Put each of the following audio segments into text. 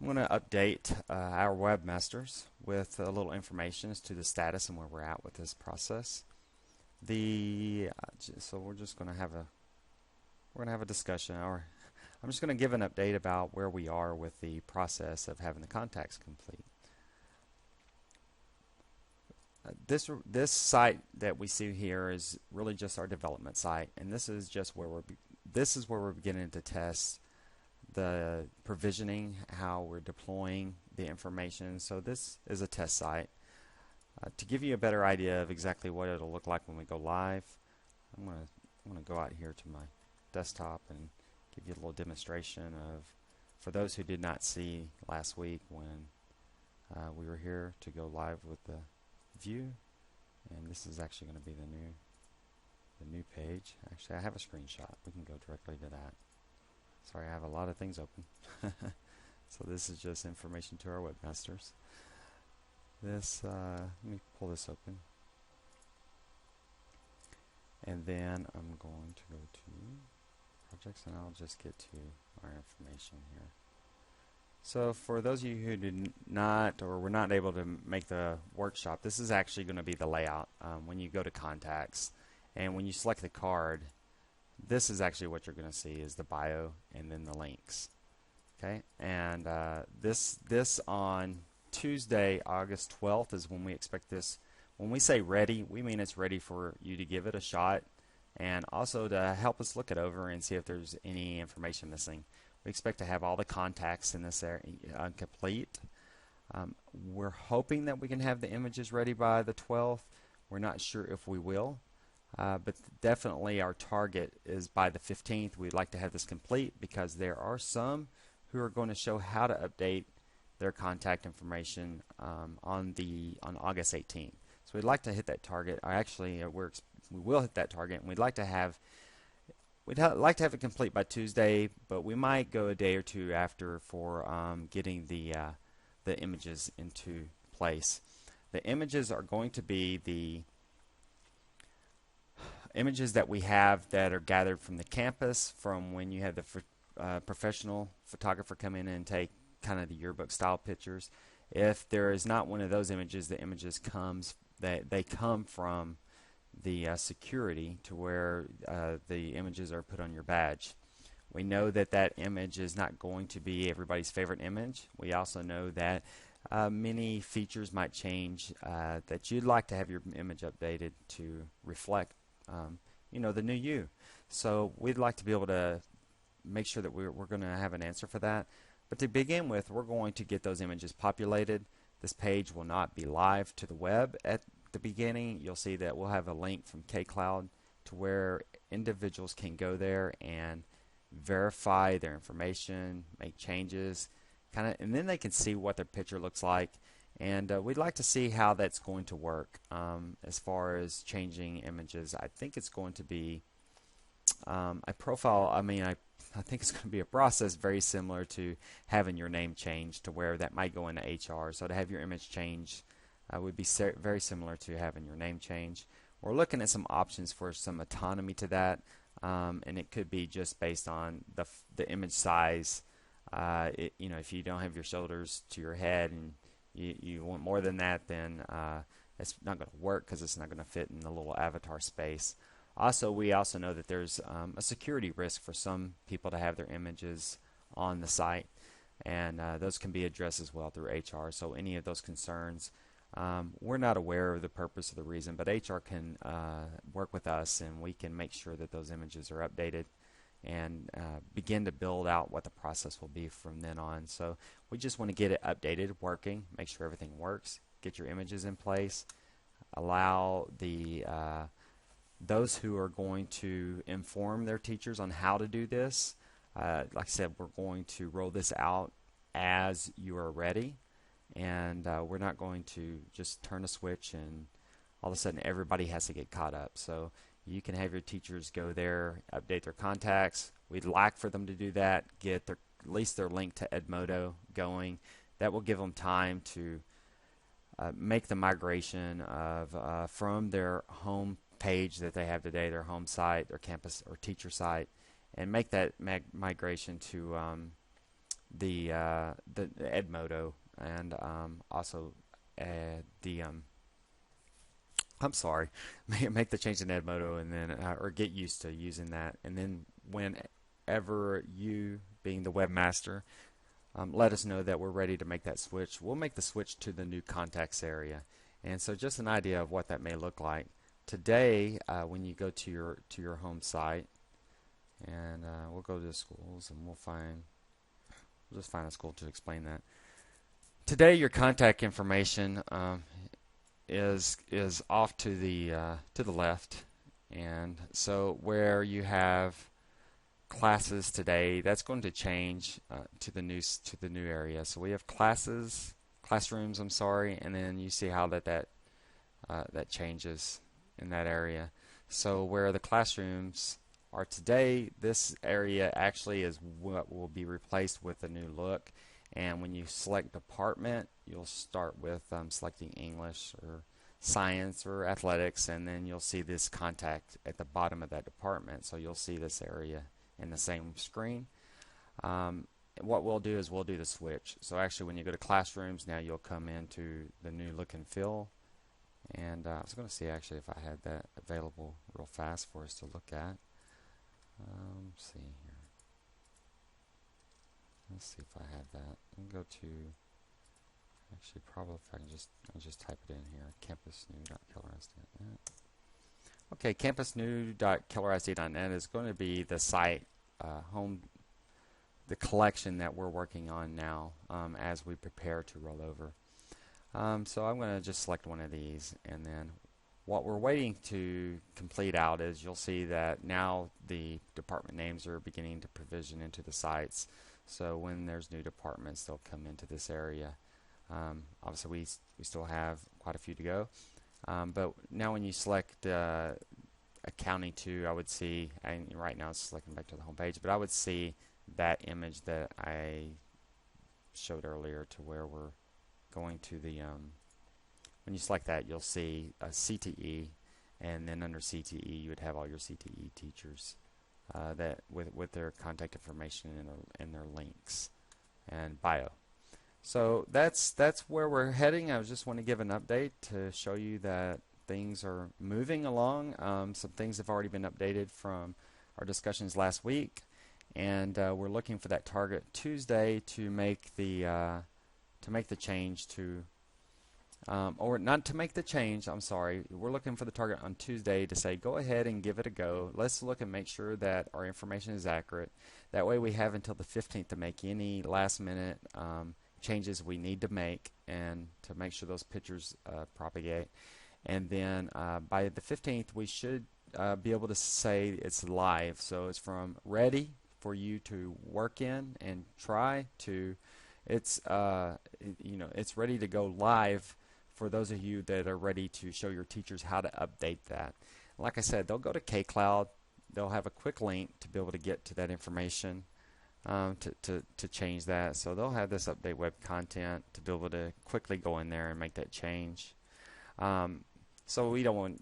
I'm going to update our webmasters with a little information as to the status and where we're at with this process. So we're just going to have a discussion, or I'm just going to give an update about where we are with the process of having the contacts complete. This site that we see here is really just our development site, and this is just where we're beginning to test the provisioning, how we're deploying the information. So this is a test site. To give you a better idea of exactly what it'll look like when we go live, I'm going to go out here to my desktop and give you a little demonstration of, for those who did not see last week when we were here to go live with the view, and this is actually going to be the new page. Actually, I have a screenshot. We can go directly to that. Sorry, I have a lot of things open. So this is just information to our webmasters. Let me pull this open, and then I'm going to go to projects, and I'll just get to our information here. So for those of you who did not or were not able to make the workshop, this is actually going to be the layout when you go to contacts, and when you select the card, this is actually what you're going to see is the bio and then the links. Okay, and this on Tuesday, August 12th is when we expect this. When we say ready, we mean it's ready for you to give it a shot, and also to help us look it over and see if there's any information missing. We expect to have all the contacts in this area complete. We're hoping that we can have the images ready by the 12th. We're not sure if we will, but definitely our target is by the 15th. We'd like to have this complete because there are some who are going to show how to update their contact information on August 18th. So we'd like to hit that target. We will hit that target, and we'd like to have it complete by Tuesday, but we might go a day or two after for getting the images into place. The images are going to be the images that we have that are gathered from the campus, from when you have the professional photographer come in and take kind of the yearbook style pictures. If there is not one of those images, the images they come from the security to where the images are put on your badge. We know that that image is not going to be everybody's favorite image. We also know that many features might change, that you'd like to have your image updated to reflect the new you. So we'd like to be able to make sure that we're going to have an answer for that. But to begin with, we're going to get those images populated. This page will not be live to the web at the beginning. You'll see that we'll have a link from kCloud to where individuals can go there and verify their information, make changes, and then they can see what their picture looks like. And we'd like to see how that's going to work as far as changing images. I think it's going to be a profile. I think it's going to be a process very similar to having your name changed, to where that might go into HR. So to have your image changed would be very similar to having your name change. We're looking at some options for some autonomy to that, and it could be just based on the image size. If you don't have your shoulders to your head and you want more than that, then it's not going to work because it's not going to fit in the little avatar space. We also know that there's a security risk for some people to have their images on the site, and those can be addressed as well through HR. So any of those concerns, we're not aware of the purpose or the reason, but HR can work with us, and we can make sure that those images are updated and begin to build out what the process will be from then on. So we just want to get it updated, working, make sure everything works, get your images in place, allow those who are going to inform their teachers on how to do this. Like I said, we're going to roll this out as you are ready, and we're not going to just turn a switch and all of a sudden everybody has to get caught up. So you can have your teachers go there, update their contacts. We'd like for them to do that, get at least their link to Edmodo going. That will give them time to make the migration of from their home page that they have today, their home site, their campus or teacher site, and make that migration to the Edmodo, and also the I'm sorry, make the change in Edmodo, and then or get used to using that, and then whenever you, being the webmaster, let us know that we're ready to make that switch. We'll make the switch to the new contacts area. And so just an idea of what that may look like. Today, when you go to your home site, and we'll go to the schools, and we'll just find a school to explain that. Today, your contact information is off to the left, and so where you have classes today, that's going to change to the new area. So we have classrooms, I'm sorry, and then you see how that changes in that area. So where the classrooms are today, this area actually is what will be replaced with a new look. And when you select department, you'll start with selecting English or science or athletics, and then you'll see this contact at the bottom of that department. So you'll see this area in the same screen. What we'll do is we'll do the switch. So actually when you go to classrooms, now you'll come into the new look and feel. And I was going to see actually if I had that available real fast for us to look at. Let's see here. Let's see if I have that. I'll go to, actually probably if I can I'll just type it in here, campusnew.kellerisd.net. Okay, campusnew.kellerisd.net is going to be the site, the collection that we're working on now as we prepare to roll over. So I'm going to just select one of these, and then what we're waiting to complete out is you'll see that now the department names are beginning to provision into the sites. So when there's new departments, they'll come into this area. Obviously, we still have quite a few to go. But now when you select accounting 2, I would see, and right now it's selecting back to the home page, but I would see that image that I showed earlier to where we're going to the, when you select that, you'll see a CTE, and then under CTE you would have all your CTE teachers that with their contact information and their links and bio. So that's where we're heading. I just want to give an update to show you that things are moving along. Some things have already been updated from our discussions last week, and we're looking for that target Tuesday to make the change to, or not to make the change, I'm sorry, we're looking for the target on Tuesday to say go ahead and give it a go. Let's look and make sure that our information is accurate. That way we have until the 15th to make any last minute changes we need to make and to make sure those pictures propagate. And then by the 15th we should be able to say it's live. So it's from ready for you to work in and try to it's it's ready to go live for those of you that are ready to show your teachers how to update that. Like I said, they'll go to KCloud. They'll have a quick link to be able to get to that information to change that. So they'll have this update web content to be able to quickly go in there and make that change. So we don't want,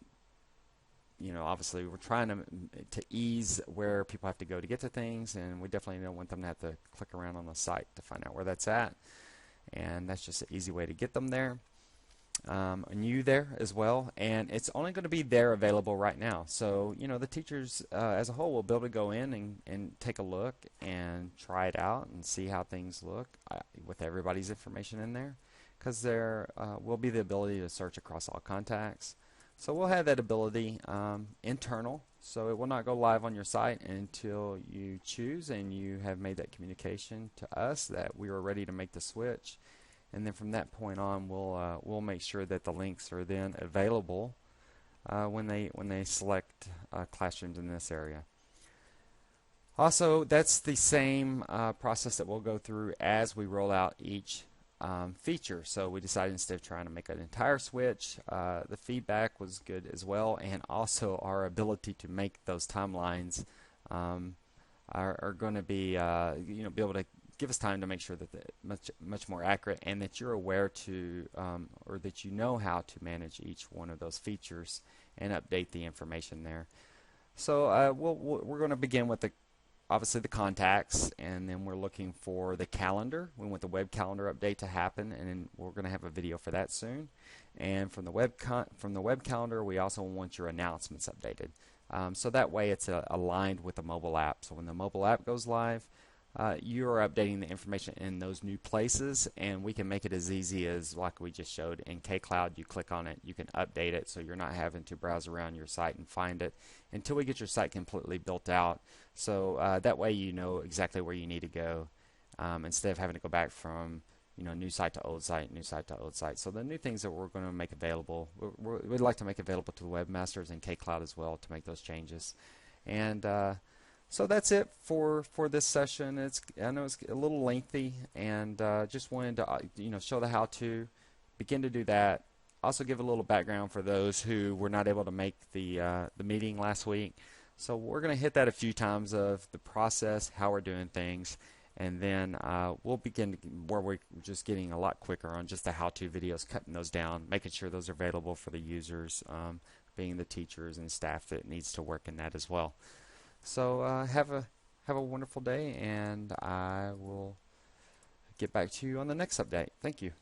obviously we're trying to ease where people have to go to get to things, and we definitely don't want them to have to click around on the site to find out where that's at. And that's just an easy way to get them there. And you there as well, and it's only going to be there available right now. So the teachers as a whole will be able to go in and take a look and try it out and see how things look with everybody's information in there, because there will be the ability to search across all contacts. So we'll have that ability internal, so it will not go live on your site until you choose and you have made that communication to us that we are ready to make the switch. And then from that point on, we'll make sure that the links are then available when they select classrooms in this area. Also, that's the same process that we'll go through as we roll out each feature. So we decided instead of trying to make an entire switch, the feedback was good as well, and also our ability to make those timelines are going to be be able to give us time to make sure that much more accurate, and that you're aware to or that you know how to manage each one of those features and update the information there. So we're going to begin with obviously the contacts, and then we're looking for the calendar. We want the web calendar update to happen, and then we're going to have a video for that soon. And from the web calendar, we also want your announcements updated. So that way it's aligned with the mobile app. So when the mobile app goes live, you're updating the information in those new places, and we can make it as easy as like we just showed in kCloud. You click on it, you can update it, so you're not having to browse around your site and find it until we get your site completely built out. So that way you know exactly where you need to go, instead of having to go back from new site to old site, new site to old site. So the new things that we're going to make available, we'd like to make available to the webmasters and kCloud as well to make those changes. And so that's it for this session. I know it's a little lengthy, and just wanted to show the how-to, begin to do that. Also give a little background for those who were not able to make the meeting last week. So we're going to hit that a few times of the process, how we're doing things, and then we'll begin where we're just getting a lot quicker on just the how-to videos, cutting those down, making sure those are available for the users, being the teachers and staff that needs to work in that as well. So have a wonderful day, and I will get back to you on the next update. Thank you.